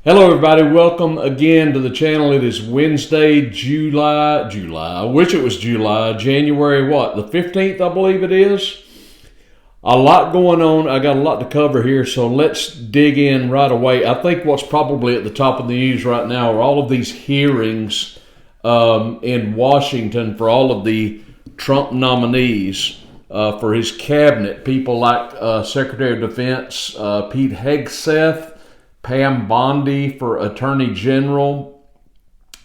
Hello everybody, welcome again to the channel. It is Wednesday, July, I wish it was July, January what, the 15th I believe it is. A lot going on, I got a lot to cover here, so let's dig in right away. I think what's probably at the top of the news right now are all of these hearings in Washington for all of the Trump nominees for his cabinet. People like Secretary of Defense Pete Hegseth, Pam Bondi for Attorney General,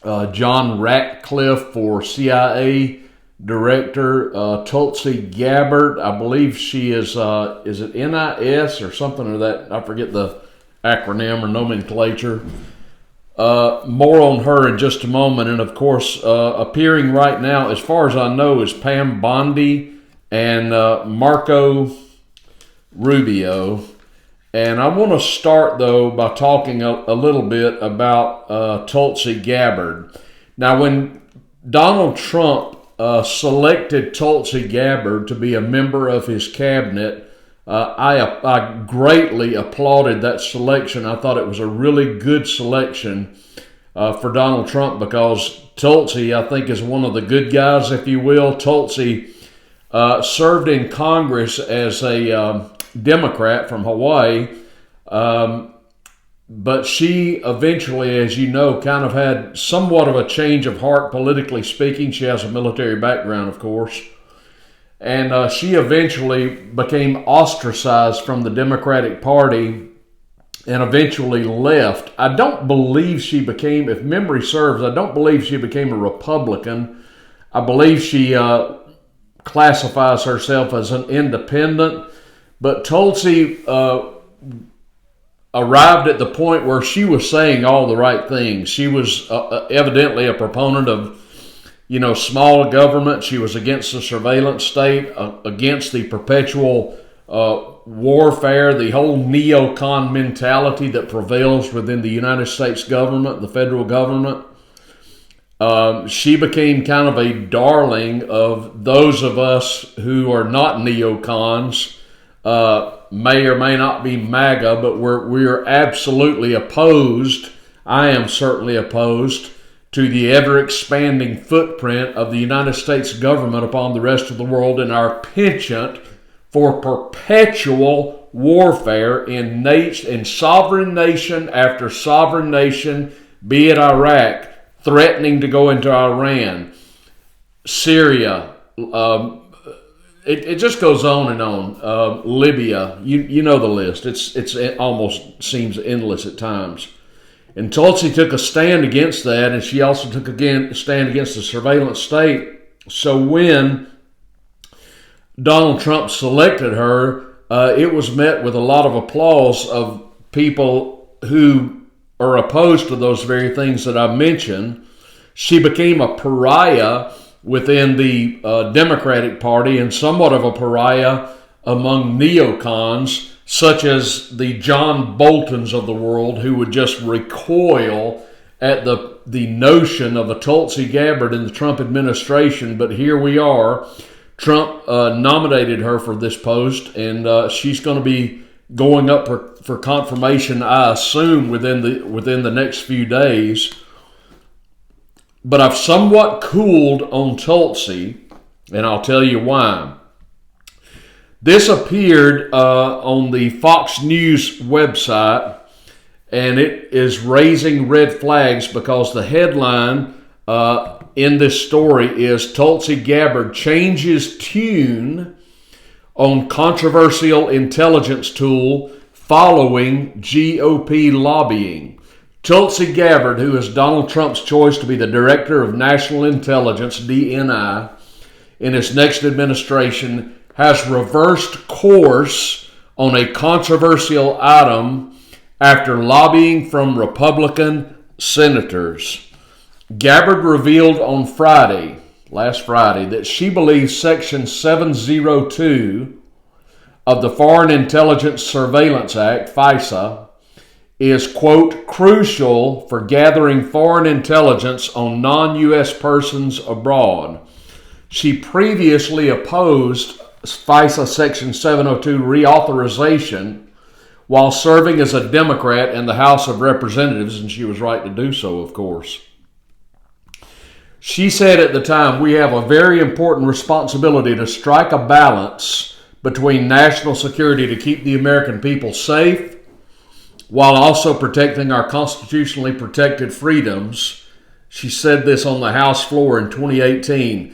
John Ratcliffe for CIA Director, Tulsi Gabbard, I believe she is it NIS or something or that, I forget the acronym or nomenclature. More on her in just a moment, and of course appearing right now, as far as I know, is Pam Bondi and Marco Rubio. And I want to start, though, by talking a little bit about Tulsi Gabbard. Now, when Donald Trump selected Tulsi Gabbard to be a member of his cabinet, I greatly applauded that selection. I thought it was a really good selection for Donald Trump because Tulsi, I think, is one of the good guys, if you will. Tulsi served in Congress as a Democrat from Hawaii, but she eventually, as you know, kind of had somewhat of a change of heart politically speaking. She has a military background, of course, and she eventually became ostracized from the Democratic Party and eventually left. I don't believe she became, if memory serves, I don't believe she became a Republican. I believe she classifies herself as an independent. But Tulsi arrived at the point where she was saying all the right things. She was evidently a proponent of, small government. She was against the surveillance state, against the perpetual warfare, the whole neocon mentality that prevails within the United States government, the federal government. She became kind of a darling of those of us who are not neocons. May or may not be MAGA, but we're absolutely opposed. I am certainly opposed to the ever-expanding footprint of the United States government upon the rest of the world and our penchant for perpetual warfare in sovereign nation after sovereign nation, be it Iraq, threatening to go into Iran, Syria, It just goes on and on. Libya, you know the list. It almost seems endless at times. And Tulsi took a stand against that, and she also took a stand against the surveillance state. So when Donald Trump selected her, it was met with a lot of applause of people who are opposed to those very things that I mentioned. She became a pariah within the Democratic Party and somewhat of a pariah among neocons, such as the John Boltons of the world, who would just recoil at the notion of a Tulsi Gabbard in the Trump administration. But here we are. Trump nominated her for this post, and she's going to be going up for confirmation, I assume, within the next few days. But I've somewhat cooled on Tulsi, and I'll tell you why. This appeared on the Fox News website, and it is raising red flags because the headline in this story is Tulsi Gabbard changes tune on controversial intelligence tool following GOP lobbying. Tulsi Gabbard, who is Donald Trump's choice to be the Director of National Intelligence, DNI, in his next administration, has reversed course on a controversial item after lobbying from Republican senators. Gabbard revealed on last Friday, that she believes Section 702 of the Foreign Intelligence Surveillance Act, FISA, is, quote, crucial for gathering foreign intelligence on non-U.S. persons abroad. She previously opposed FISA Section 702 reauthorization while serving as a Democrat in the House of Representatives, and she was right to do so, of course. She said at the time, "We have a very important responsibility to strike a balance between national security to keep the American people safe while also protecting our constitutionally protected freedoms." She said this on the House floor in 2018.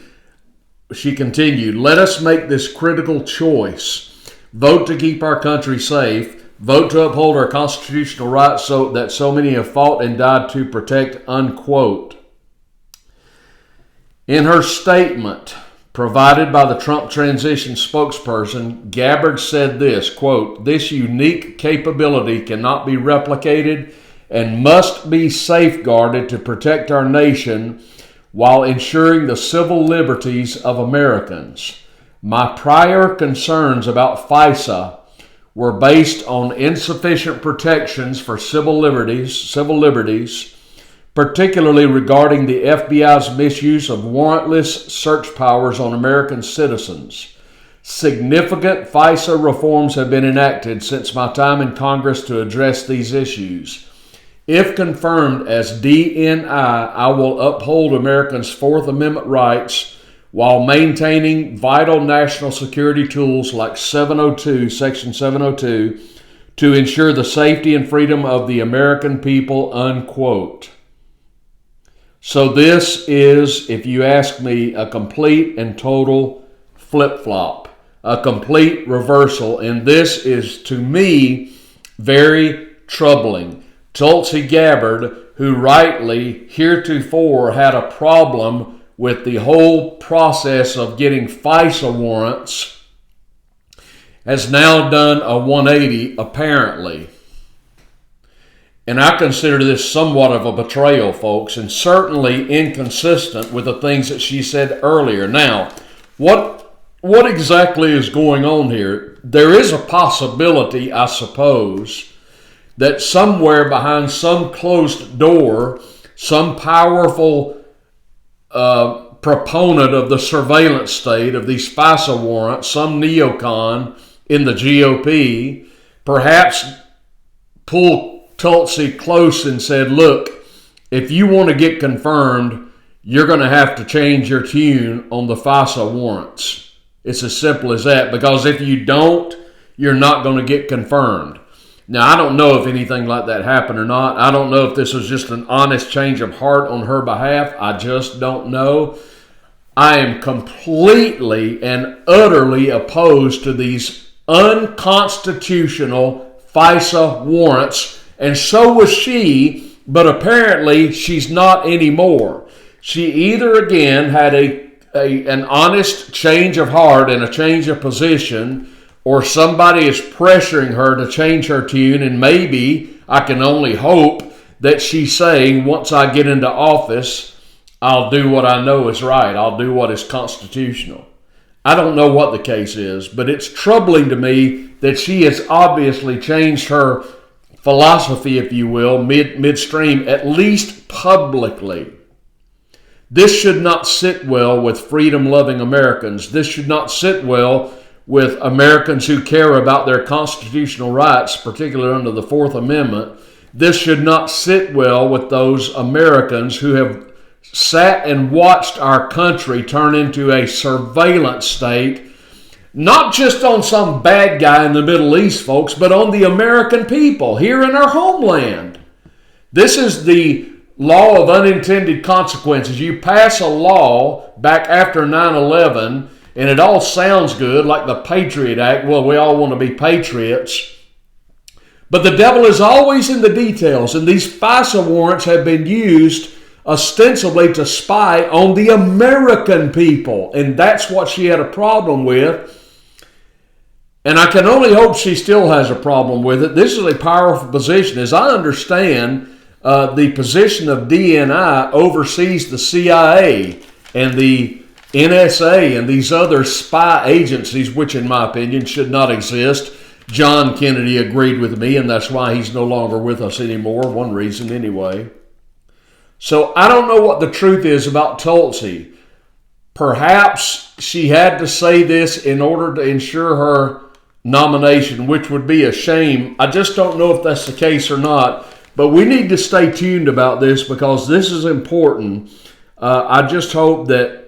She continued, "Let us make this critical choice. Vote to keep our country safe. Vote to uphold our constitutional rights that so many have fought and died to protect," unquote. In her statement provided by the Trump transition spokesperson, Gabbard said this, quote, "This unique capability cannot be replicated and must be safeguarded to protect our nation while ensuring the civil liberties of Americans. My prior concerns about FISA were based on insufficient protections for civil liberties, particularly regarding the FBI's misuse of warrantless search powers on American citizens. Significant FISA reforms have been enacted since my time in Congress to address these issues. If confirmed as DNI, I will uphold Americans' Fourth Amendment rights while maintaining vital national security tools like Section 702, to ensure the safety and freedom of the American people," unquote. So this is, if you ask me, a complete and total flip-flop, a complete reversal, and this is, to me, very troubling. Tulsi Gabbard, who rightly heretofore had a problem with the whole process of getting FISA warrants, has now done a 180, apparently. And I consider this somewhat of a betrayal, folks, and certainly inconsistent with the things that she said earlier. Now, what exactly is going on here? There is a possibility, I suppose, that somewhere behind some closed door, some powerful proponent of the surveillance state, of these FISA warrants, some neocon in the GOP, perhaps pulled Tulsi close and said, "Look, if you want to get confirmed, you're going to have to change your tune on the FISA warrants." It's as simple as that, because if you don't, you're not going to get confirmed. Now, I don't know if anything like that happened or not. I don't know if this was just an honest change of heart on her behalf. I just don't know. I am completely and utterly opposed to these unconstitutional FISA warrants, and so was she, but apparently she's not anymore. She either again had an honest change of heart and a change of position, or somebody is pressuring her to change her tune, and maybe, I can only hope, that she's saying, once I get into office, I'll do what I know is right. I'll do what is constitutional. I don't know what the case is, but it's troubling to me that she has obviously changed her philosophy, if you will, midstream, at least publicly. This should not sit well with freedom-loving Americans. This should not sit well with Americans who care about their constitutional rights, particularly under the Fourth Amendment. This should not sit well with those Americans who have sat and watched our country turn into a surveillance state, not just on some bad guy in the Middle East, folks, but on the American people here in our homeland. This is the law of unintended consequences. You pass a law back after 9/11, and it all sounds good, like the Patriot Act. Well, we all want to be patriots. But the devil is always in the details, and these FISA warrants have been used ostensibly to spy on the American people, and that's what she had a problem with. And I can only hope she still has a problem with it. This is a powerful position. As I understand, the position of DNI oversees the CIA and the NSA and these other spy agencies, which in my opinion should not exist. John Kennedy agreed with me, and that's why he's no longer with us anymore. One reason anyway. So I don't know what the truth is about Tulsi. Perhaps she had to say this in order to ensure her nomination, which would be a shame. I just don't know if that's the case or not. But we need to stay tuned about this because this is important. I just hope that,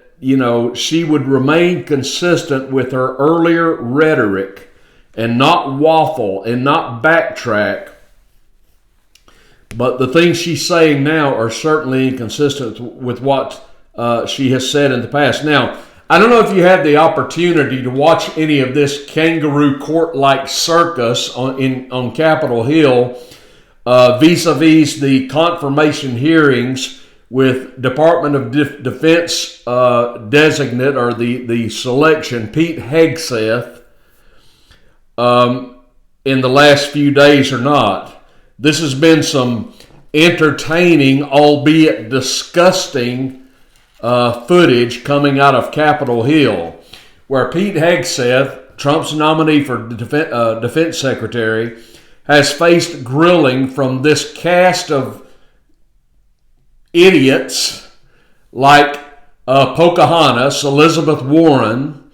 she would remain consistent with her earlier rhetoric and not waffle and not backtrack. But the things she's saying now are certainly inconsistent with what she has said in the past. Now, I don't know if you had the opportunity to watch any of this kangaroo court-like circus on Capitol Hill vis-a-vis the confirmation hearings with Department of Defense designate or the selection, Pete Hegseth, in the last few days or not. This has been some entertaining, albeit disgusting, footage coming out of Capitol Hill, where Pete Hegseth, Trump's nominee for defense secretary, has faced grilling from this cast of idiots like Pocahontas, Elizabeth Warren,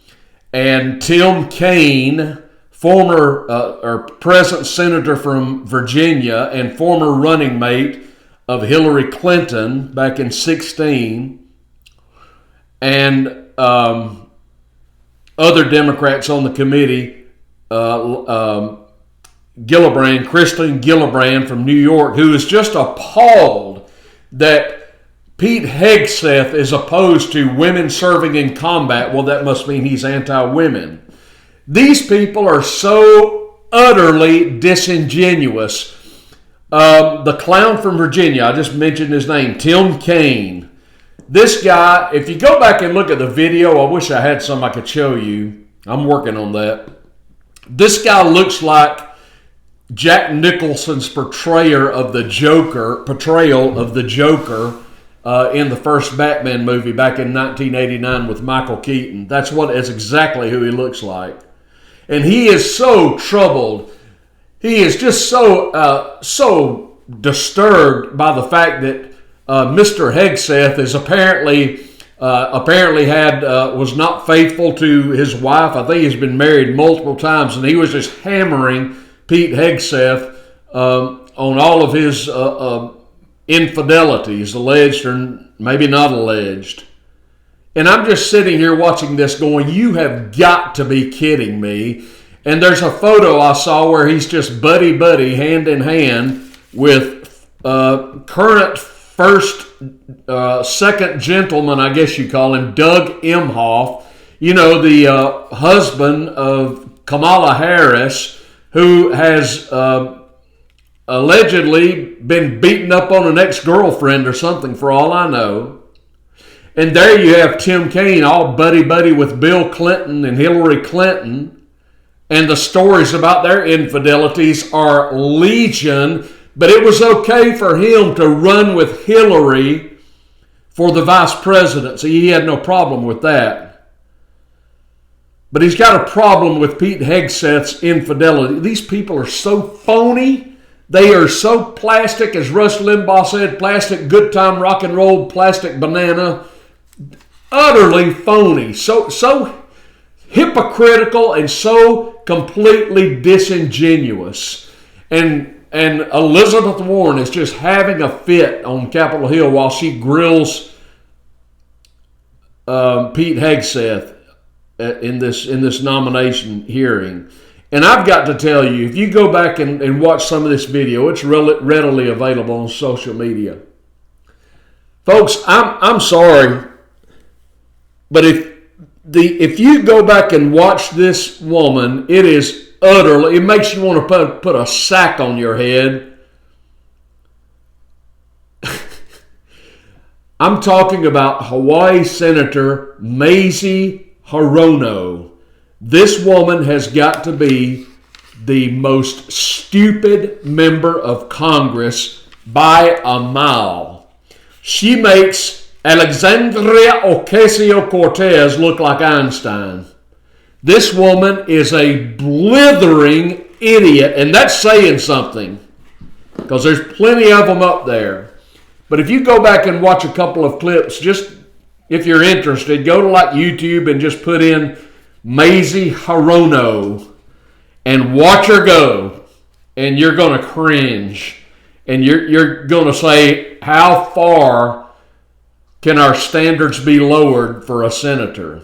and Tim Kaine, former or present senator from Virginia and former running mate of Hillary Clinton back in 2016, and other Democrats on the committee, Christine Gillibrand from New York, who is just appalled that Pete Hegseth is opposed to women serving in combat. Well, that must mean he's anti-women. These people are so utterly disingenuous. The clown from Virginia, I just mentioned his name, Tim Kaine. This guy, if you go back and look at the video, I wish I had some I could show you. I'm working on that. This guy looks like Jack Nicholson's portrayal of the Joker in the first Batman movie back in 1989 with Michael Keaton. That's exactly who he looks like. And he is so troubled. He is just so disturbed by the fact that Mr. Hegseth is apparently was not faithful to his wife. I think he's been married multiple times, and he was just hammering Pete Hegseth on all of his infidelities, alleged or maybe not alleged. And I'm just sitting here watching this going, you have got to be kidding me. And there's a photo I saw where he's just buddy-buddy, hand in hand with current second gentleman, I guess you call him, Doug Emhoff, the husband of Kamala Harris, who has allegedly been beaten up on an ex-girlfriend or something, for all I know. And there you have Tim Kaine, all buddy-buddy with Bill Clinton and Hillary Clinton. And the stories about their infidelities are legion. But it was okay for him to run with Hillary for the vice presidency. He had no problem with that. But he's got a problem with Pete Hegseth's infidelity. These people are so phony. They are so plastic, as Rush Limbaugh said, plastic good time rock and roll, plastic banana. Utterly phony. So hypocritical and so completely disingenuous. And Elizabeth Warren is just having a fit on Capitol Hill while she grills Pete Hegseth in this nomination hearing. And I've got to tell you, if you go back and watch some of this video, it's readily available on social media. Folks, I'm sorry, but if you go back and watch this woman, it makes you want to put a sack on your head. I'm talking about Hawaii Senator Mazie Hirono. This woman has got to be the most stupid member of Congress by a mile. She makes Alexandria Ocasio-Cortez look like Einstein. This woman is a blithering idiot, and that's saying something, because there's plenty of them up there. But if you go back and watch a couple of clips, just if you're interested, go to like YouTube and just put in Mazie Hirono, and watch her go, and you're going to cringe, and you're going to say, how far can our standards be lowered for a senator?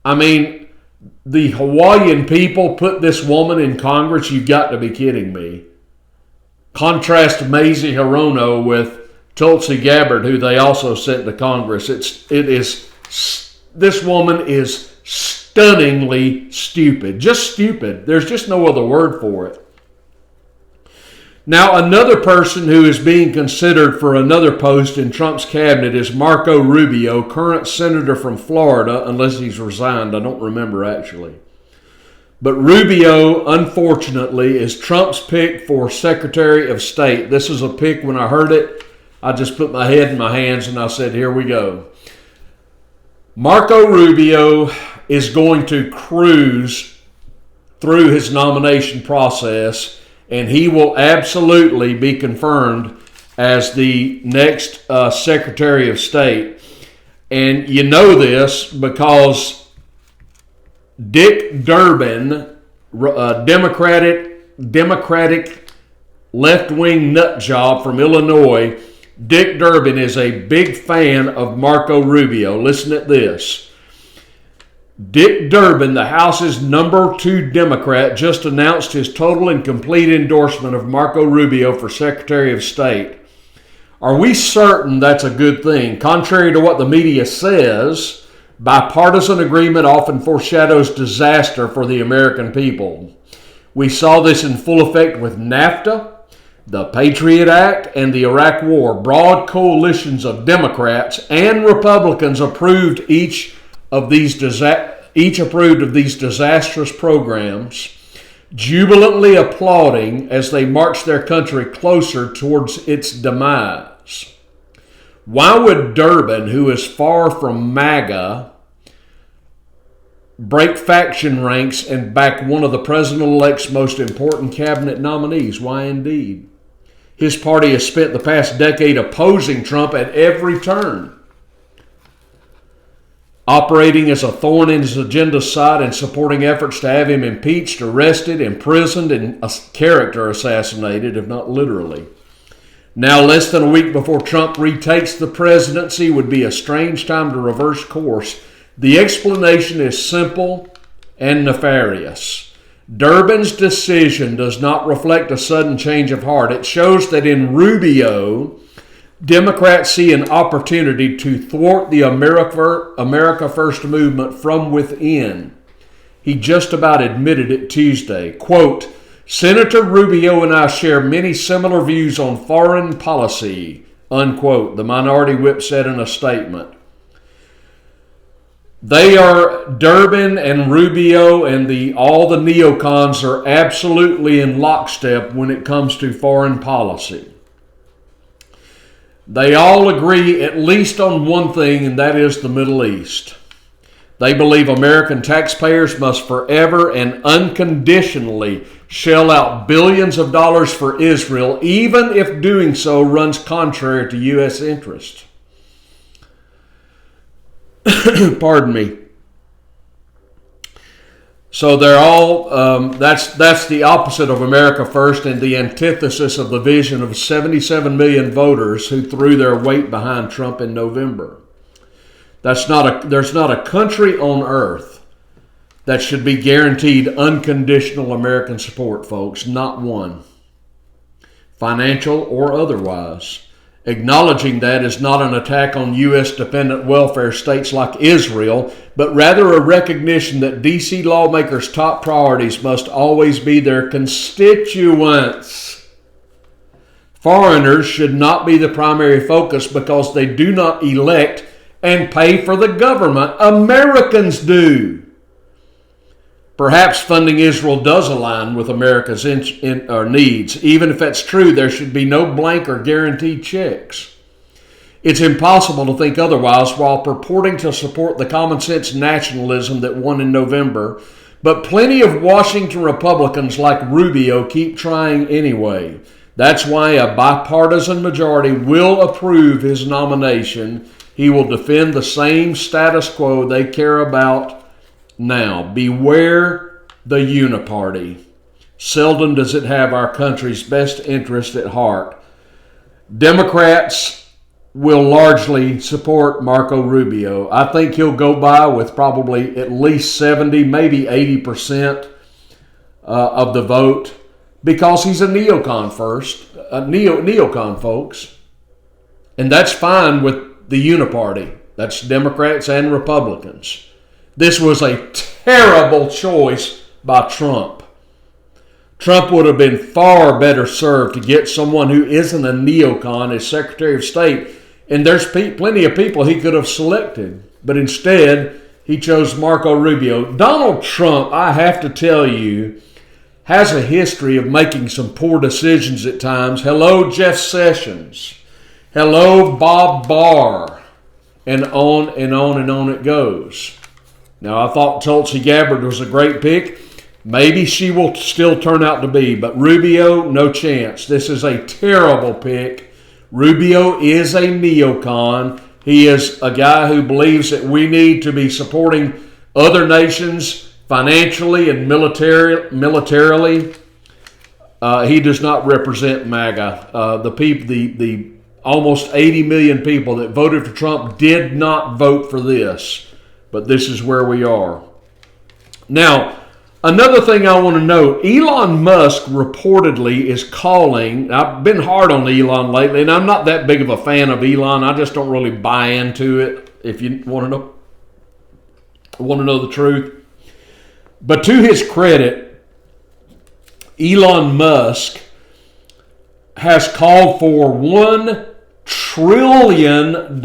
I mean, the Hawaiian people put this woman in Congress. You've got to be kidding me. Contrast Mazie Hirono with Tulsi Gabbard, who they also sent to Congress. This woman is stunningly stupid. Just stupid. There's just no other word for it. Now, another person who is being considered for another post in Trump's cabinet is Marco Rubio, current senator from Florida, unless he's resigned. I don't remember actually. But Rubio, unfortunately, is Trump's pick for Secretary of State. This is a pick, when I heard it, I just put my head in my hands and I said, here we go. Marco Rubio is going to cruise through his nomination process, and he will absolutely be confirmed as the next Secretary of State. And you know this because Dick Durbin, Democratic left-wing nut job from Illinois, Dick Durbin is a big fan of Marco Rubio. Listen to this. Dick Durbin, the House's number 2 Democrat, just announced his total and complete endorsement of Marco Rubio for Secretary of State. Are we certain that's a good thing? Contrary to what the media says, bipartisan agreement often foreshadows disaster for the American people. We saw this in full effect with NAFTA, the Patriot Act, and the Iraq War. Broad coalitions of Democrats and Republicans approved each of these disastrous programs, jubilantly applauding as they marched their country closer towards its demise. Why would Durbin, who is far from MAGA, break faction ranks and back one of the president-elect's most important cabinet nominees? Why indeed? His party has spent the past decade opposing Trump at every turn, operating as a thorn in his agenda's side and supporting efforts to have him impeached, arrested, imprisoned, and character assassinated, if not literally. Now, less than a week before Trump retakes the presidency would be a strange time to reverse course. The explanation is simple and nefarious. Durbin's decision does not reflect a sudden change of heart. It shows that in Rubio, Democrats see an opportunity to thwart the America First movement from within. He just about admitted it Tuesday. Quote, Senator Rubio and I share many similar views on foreign policy, unquote, the minority whip said in a statement. Durbin and Rubio and all the neocons are absolutely in lockstep when it comes to foreign policy. They all agree at least on one thing, and that is the Middle East. They believe American taxpayers must forever and unconditionally shell out billions of dollars for Israel, even if doing so runs contrary to U.S. interests. Pardon me. So they're all, that's the opposite of America First and the antithesis of the vision of 77 million voters who threw their weight behind Trump in November. There's not a country on earth that should be guaranteed unconditional American support, folks. Not one. Financial or otherwise. Acknowledging that is not an attack on U.S.-dependent welfare states like Israel, but rather a recognition that D.C. lawmakers' top priorities must always be their constituents. Foreigners should not be the primary focus because they do not elect and pay for the government. Americans do. Perhaps funding Israel does align with America's needs. Even if that's true, there should be no blank or guaranteed checks. It's impossible to think otherwise while purporting to support the common sense nationalism that won in November. But plenty of Washington Republicans like Rubio keep trying anyway. That's why a bipartisan majority will approve his nomination. He will defend the same status quo they care about now. Beware the uniparty. seldom does it have our country's best interest at heart. Democrats will largely support Marco Rubio. I think he'll go by with probably at least 70, maybe 80% of the vote, because he's a neocon neocon, folks. And that's fine with the uniparty. That's Democrats and Republicans. This was a terrible choice by Trump. Trump would have been far better served to get someone who isn't a neocon as Secretary of State. And there's plenty of people he could have selected. But instead, he chose Marco Rubio. Donald Trump, I have to tell you, has a history of making some poor decisions at times. Hello, Jeff Sessions. Hello, Bob Barr. And on and on and on it goes. Now, I thought Tulsi Gabbard was a great pick. Maybe she will still turn out to be. But Rubio, no chance. This is a terrible pick. Rubio is a neocon. He is a guy who believes that we need to be supporting other nations financially and militarily. He does not represent MAGA. The almost 80 million people that voted for Trump did not vote for this. But this is where we are. Now, another thing I want to note, Elon Musk reportedly is calling. I've been hard on Elon lately, and I'm not that big of a fan of Elon. I just don't really buy into it, if you want to know the truth. But to his credit, Elon Musk has called for $1 trillion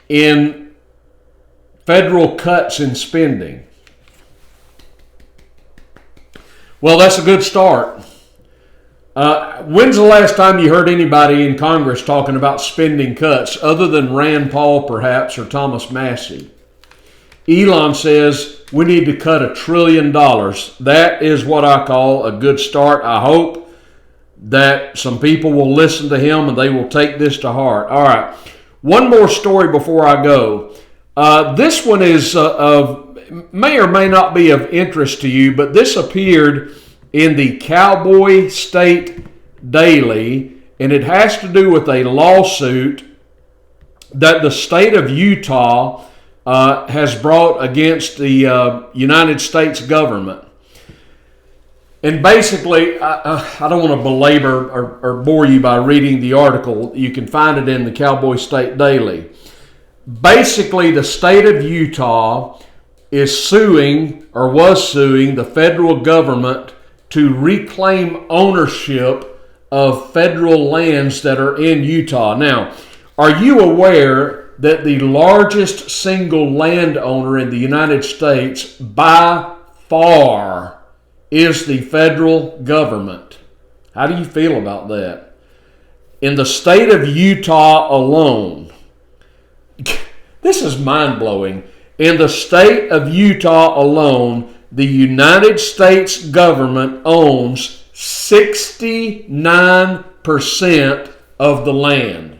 in federal cuts in spending. Well, that's a good start. When's the last time you heard anybody in Congress talking about spending cuts other than Rand Paul perhaps or Thomas Massey? Elon says we need to cut $1 trillion. That is what I call a good start. I hope that some people will listen to him and they will take this to heart. All right. One more story before I go. This one is may or may not be of interest to you, but this appeared in the Cowboy State Daily, and it has to do with a lawsuit that the state of Utah has brought against the United States government. And basically, I don't want to belabor or bore you by reading the article. You can find it in the Cowboy State Daily. Basically, the state of Utah is suing, or was suing, the federal government to reclaim ownership of federal lands that are in Utah. Now, are you aware that the largest single landowner in the United States by far is the federal government? How do you feel about that? In the state of Utah alone, this is mind-blowing. In the state of Utah alone, the United States government owns 69% of the land.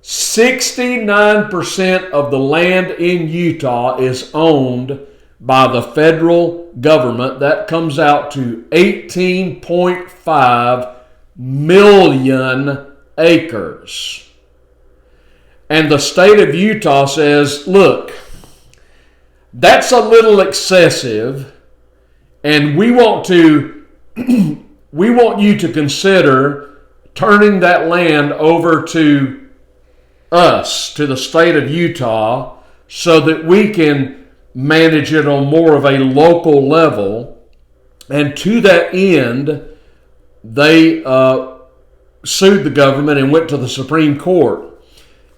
69% of the land in Utah is owned by the federal government. That comes out to 18.5 million acres. And the state of Utah says, look, that's a little excessive, and we want you to consider turning that land over to us, to the state of Utah, so that we can manage it on more of a local level. And to that end, they sued the government and went to the Supreme Court.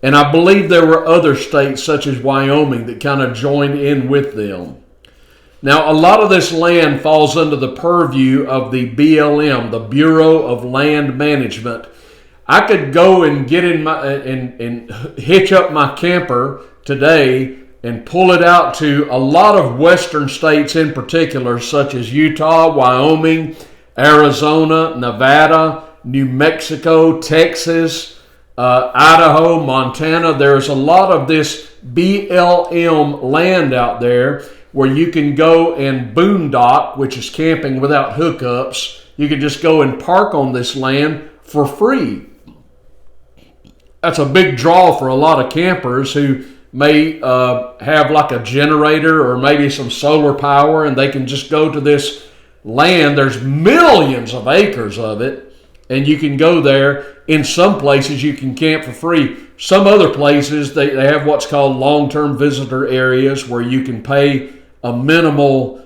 And I believe there were other states, such as Wyoming, that kind of joined in with them. Now, a lot of this land falls under the purview of the BLM, the Bureau of Land Management. I could go and get in my and hitch up my camper today and pull it out to a lot of western states in particular, such as Utah, Wyoming, Arizona, Nevada, New Mexico, Texas, Idaho, Montana. There's a lot of this BLM land out there where you can go and boondock, which is camping without hookups. You can just go and park on this land for free. That's a big draw for a lot of campers who may have like a generator or maybe some solar power, and they can just go to this land. There's millions of acres of it, and you can go there. In some places you can camp for free. Some other places they have what's called long-term visitor areas where you can pay a minimal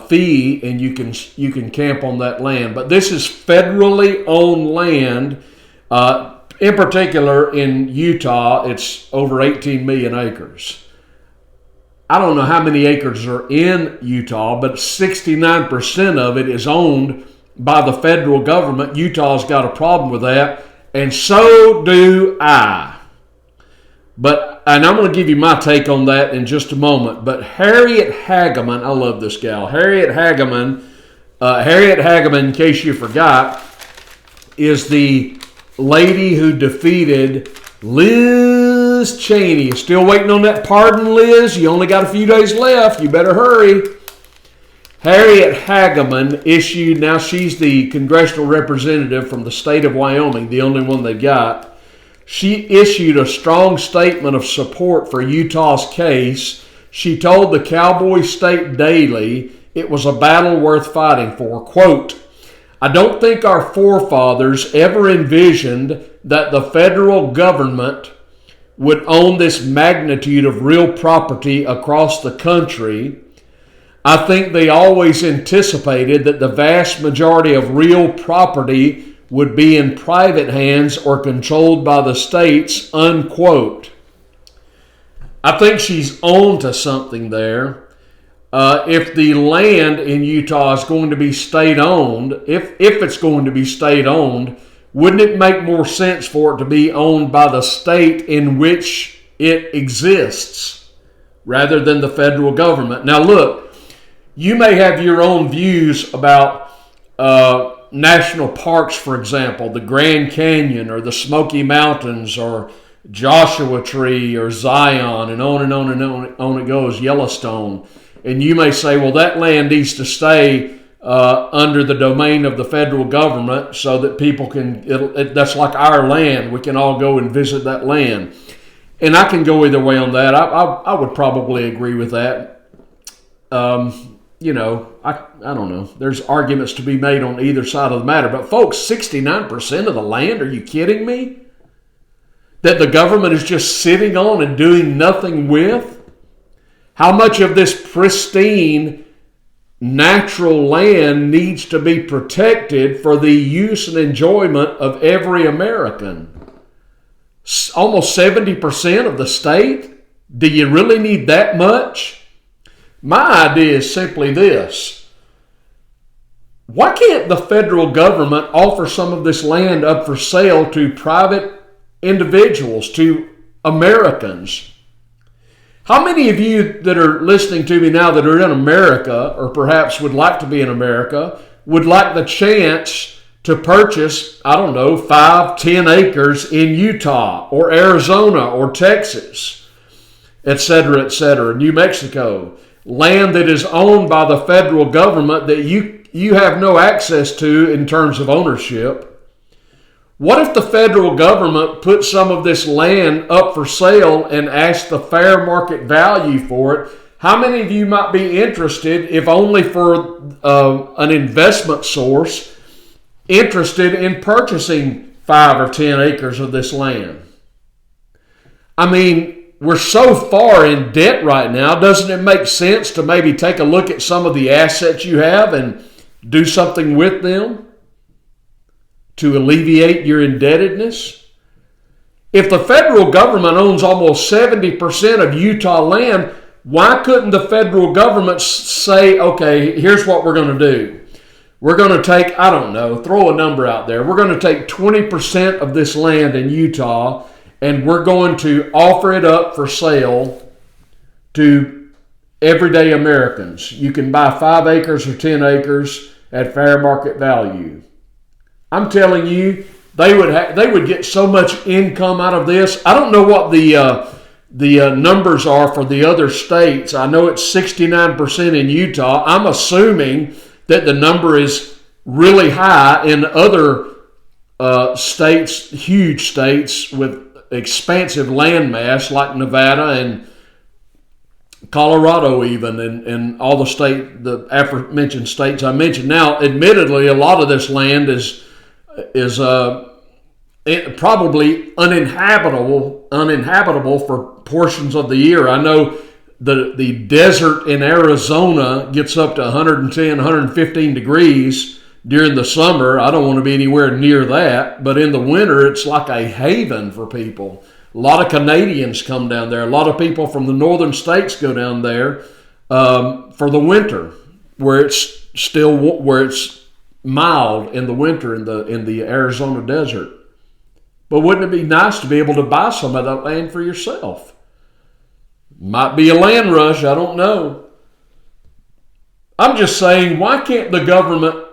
fee and you can camp on that land. But this is federally owned land. In particular, in Utah, it's over 18 million acres. I don't know how many acres are in Utah, but 69% of it is owned by the federal government. Utah's got a problem with that, and so do I. And I'm going to give you my take on that in just a moment. But Harriet Hageman, I love this gal. Harriet Hageman, in case you forgot, is the lady who defeated Liz Cheney. Still waiting on that pardon, Liz? You only got a few days left. You better hurry. Harriet Hageman issued, now she's the congressional representative from the state of Wyoming, the only one they got. She issued a strong statement of support for Utah's case. She told the Cowboy State Daily it was a battle worth fighting for. Quote, I don't think our forefathers ever envisioned that the federal government would own this magnitude of real property across the country. I think they always anticipated that the vast majority of real property would be in private hands or controlled by the states, unquote. I think she's on to something there. If the land in Utah is going to be state-owned, if it's going to be state-owned, wouldn't it make more sense for it to be owned by the state in which it exists rather than the federal government? Now look, you may have your own views about national parks, for example, the Grand Canyon or the Smoky Mountains or Joshua Tree or Zion, and on and on and on it goes, Yellowstone. And you may say, well, that land needs to stay under the domain of the federal government so that people can, that's like our land. We can all go and visit that land. And I can go either way on that. I would probably agree with that. I don't know. There's arguments to be made on either side of the matter. But folks, 69% of the land, are you kidding me? That the government is just sitting on and doing nothing with? How much of this pristine natural land needs to be protected for the use and enjoyment of every American? Almost 70% of the state? Do you really need that much? My idea is simply this. Why can't the federal government offer some of this land up for sale to private individuals, to Americans? How many of you that are listening to me now that are in America, or perhaps would like to be in America, would like the chance to purchase, 5, 10 acres in Utah or Arizona or Texas, etc., New Mexico? Land that is owned by the federal government that you have no access to in terms of ownership. What if the federal government put some of this land up for sale and asked the fair market value for it? How many of you might be interested, if only for an investment source, interested in purchasing 5 or 10 acres of this land? I mean, we're so far in debt right now, doesn't it make sense to maybe take a look at some of the assets you have and do something with them to alleviate your indebtedness? If the federal government owns almost 70% of Utah land, why couldn't the federal government say, okay, here's what we're going to do. We're going to take, throw a number out there. We're going to take 20% of this land in Utah and we're going to offer it up for sale to everyday Americans. You can buy 5 acres or 10 acres at fair market value. I'm telling you, they would get so much income out of this. I don't know what the the numbers are for the other states. I know it's 69% in Utah. I'm assuming that the number is really high in other states, huge states with expansive landmass like Nevada and Colorado even, and all the aforementioned states I mentioned. Now, admittedly, a lot of this land is probably uninhabitable for portions of the year. I know the desert in Arizona gets up to 110, 115 degrees during the summer. I don't want to be anywhere near that, but in the winter, it's like a haven for people. A lot of Canadians come down there. A lot of people from the northern states go down there for the winter, where it's mild in the winter in the Arizona desert. But wouldn't it be nice to be able to buy some of that land for yourself? Might be a land rush, I don't know. I'm just saying, why can't the government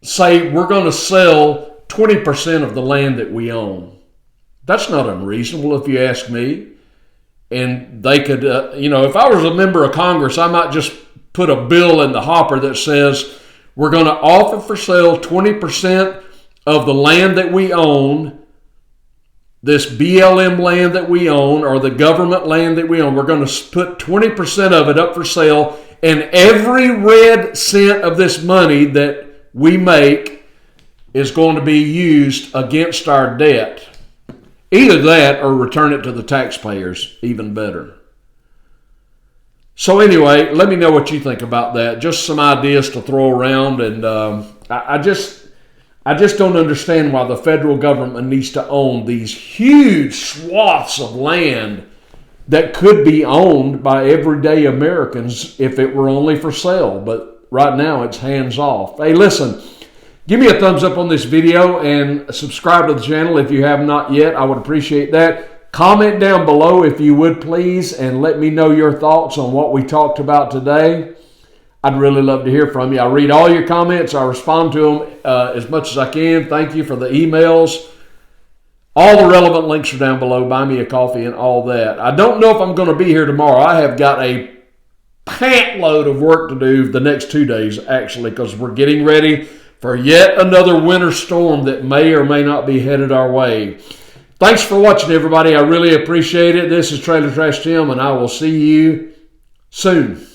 say we're going to sell 20% of the land that we own? That's not unreasonable if you ask me. And they could, if I was a member of Congress, I might just put a bill in the hopper that says we're going to offer for sale 20% of the land that we own, this BLM land that we own, or the government land that we own. We're going to put 20% of it up for sale, and every red cent of this money that we make is going to be used against our debt. Either that or return it to the taxpayers, even better. So anyway, let me know what you think about that. Just some ideas to throw around, and I just don't understand why the federal government needs to own these huge swaths of land that could be owned by everyday Americans if it were only for sale. But right now, it's hands off. Hey, listen. Give me a thumbs up on this video and subscribe to the channel if you have not yet. I would appreciate that. Comment down below if you would, please, and let me know your thoughts on what we talked about today. I'd really love to hear from you. I read all your comments. I respond to them as much as I can. Thank you for the emails. All the relevant links are down below. Buy me a coffee and all that. I don't know if I'm going to be here tomorrow. I have got a pant load of work to do the next 2 days, actually, because we're getting ready for yet another winter storm that may or may not be headed our way. Thanks for watching, everybody. I really appreciate it. This is Trailer Trash Tim, and I will see you soon.